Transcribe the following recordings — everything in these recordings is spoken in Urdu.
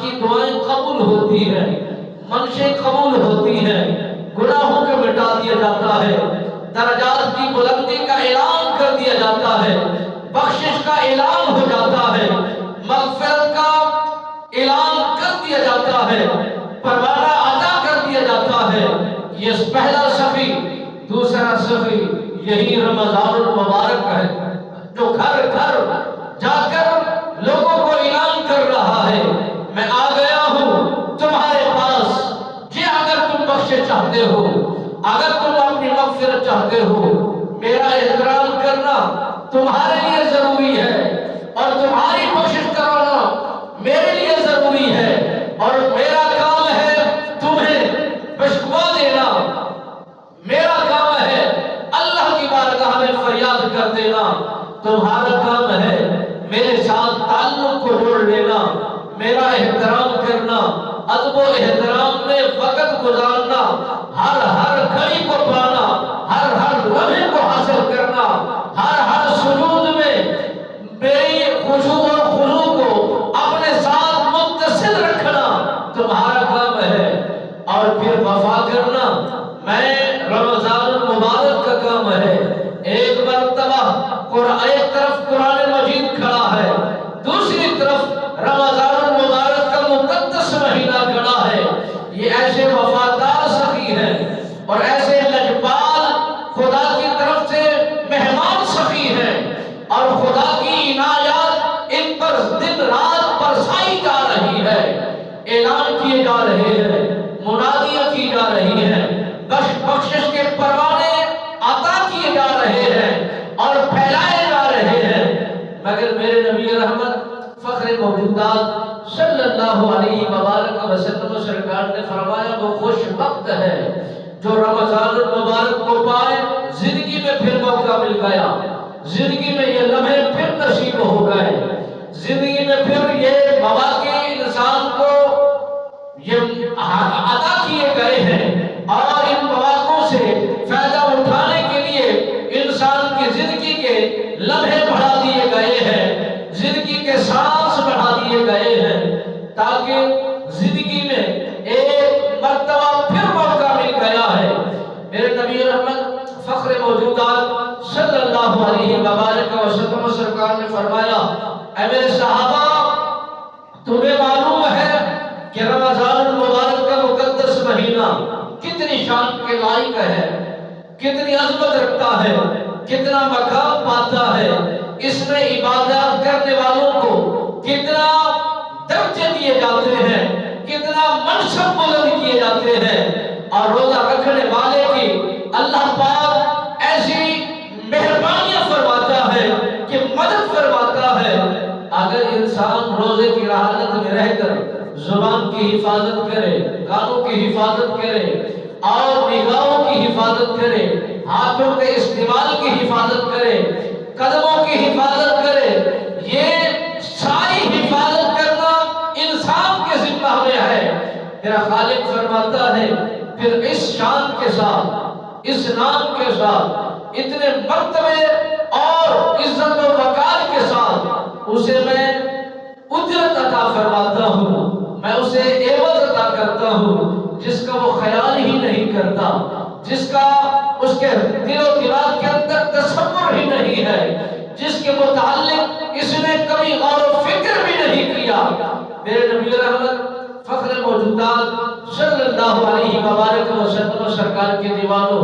کی دعائیں قبول ہوتی ہیں، منشیں قبول ہوتی ہیں، گناہوں کو مٹا دیا جاتا ہے، درجات کی بلندی کا اعلان کر دیا جاتا ہے، بخشش کا اعلان ہو جاتا ہے، مغفرت کا اعلان کر دیا جاتا ہے، پروانہ عطا کر دیا جاتا ہے۔ یہ پہلا سخی۔ دوسرا سخی یہی رمضان المبارک ہے جو گھر گھر جا کر لوگوں کو اعلان کر رہا ہے، میں آ گیا ہوں تمہارے پاس، یہ اگر تم بخشے چاہتے ہو، اگر تم اپنی مغفرت چاہتے ہو، میرا احترام کرنا تمہارے لیے ضروری ہے، اور تمہاری بخشش کروانا میرے لیے ضروری ہے، اور میرا کام ہے تمہیں بشکوا دینا، میرا کام ہے اللہ کی بارگاہ میں فریاد کر دینا، تمہارا کام ہے میرے ساتھ تعلق کو جوڑ لینا، میرا احترام کرنا، ادب و احترام میں وقت گزارنا، ہر گھڑی کو پانا، ہر لمحے کو حاصل کرنا، ہر سجود میں میری خشوع اور خضوع کو اپنے ساتھ متصل رکھنا تمہارا کام ہے، اور پھر وفا کرنا میں رمضان المبارک کا کام ہے۔ ایک مرتبہ ایک طرف قرآن مجید کھڑا ہے، دوسری طرف رمضان المبارک کا مقدس مہینہ کھڑا ہے، یہ ایسے وفادار سخی ہیں اور ایسے لجپال خدا کی طرف سے مہمان سخی ہیں، اور خدا کی عنایات ان پر دن رات برسائی جا رہی ہے، اعلان کیے جا رہے ہیں، منادیاں کی جا رہی ہیں، بخشش کے پروانے عطا کیے جا رہے ہیں اور پھیلائے جا رہے ہیں، مگر میرے نبی رحمت فخر موجودات صلی اللہ علیہ وآلہ وسلم سرکار نے فرمایا وہ خوش وقت ہے جو رمضان المبارک کو پائے، زندگی میں پھر موقع مل گیا، زندگی میں یہ لمحے پھر نصیب ہو گئے، زندگی میں پھر یہ مواقع انسان کو یہ عطا کیے گئے ہیں، اور ان مواقعوں سے فائدہ اٹھانے کے لیے انسان کی زندگی کے لمحے بڑھا دیے گئے ہیں، زندگی کے سانس بڑھا دیے گئے ہیں، تاکہ زندگی میں ایک مرتبہ پھر موقع مل گیا ہے۔ میرے نبی رحمت فخر موجودات صلی اللہ علیہ وآلہ وسلم سرکار نے فرمایا، اے میرے صحابہ، تمہیں معلوم ہے کہ رمضان المبارک کا مقدس مہینہ کتنی شان کے لائق ہے، کتنی عظمت رکھتا ہے، کتنا مقام پاتا ہے، اس میں عبادات کرنے والوں کو کتنا درجے دیے جاتے ہیں، کتنا منصب بلند کیے جاتے ہیں، اور روزہ رکھنے والے کی اللہ پاک ایسی مہربانیاں فرماتا ہے کہ مدد فرماتا ہے۔ اگر انسان روزے کی حالت میں رہ کر زبان کی حفاظت کرے، کانوں کی حفاظت کرے، اور نگاہوں کی حفاظت کرے، ہاتھوں کے استعمال کی حفاظت کرے، قدموں کی حفاظت کرے، یہ ساری حفاظت کرنا انسان کے ذمہ میں ہے، میرا خالق فرماتا ہے پھر اس شان کے ساتھ، اس نام کے ساتھ، اتنے مرتبے اور عزت و وقار کے ساتھ اسے میں اجرت عطا فرماتا ہوں، میں اسے عوض عطا کرتا ہوں جس کا وہ خیال ہی نہیں کرتا، جس کا اس کے دل و دماغ کے اندر تصور ہی نہیں ہے، جس کے متعلق اس نے کبھی غور و فکر بھی نہیں کیا۔ میرے نبی رحمت فخر موجودات صلی اللہ علیہ وآلہ وسلم سرکار کے دیوانوں،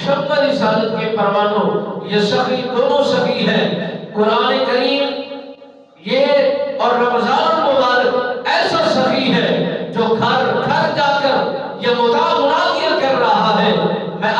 شمع رسالت کے پروانوں، یہ سخی دونوں سخی ہیں، قرآن کریم یہ اور رمضان المبارک ایسا سخی ہے جو گھر گھر جا کر یہ منادیاں کر رہا ہے، میں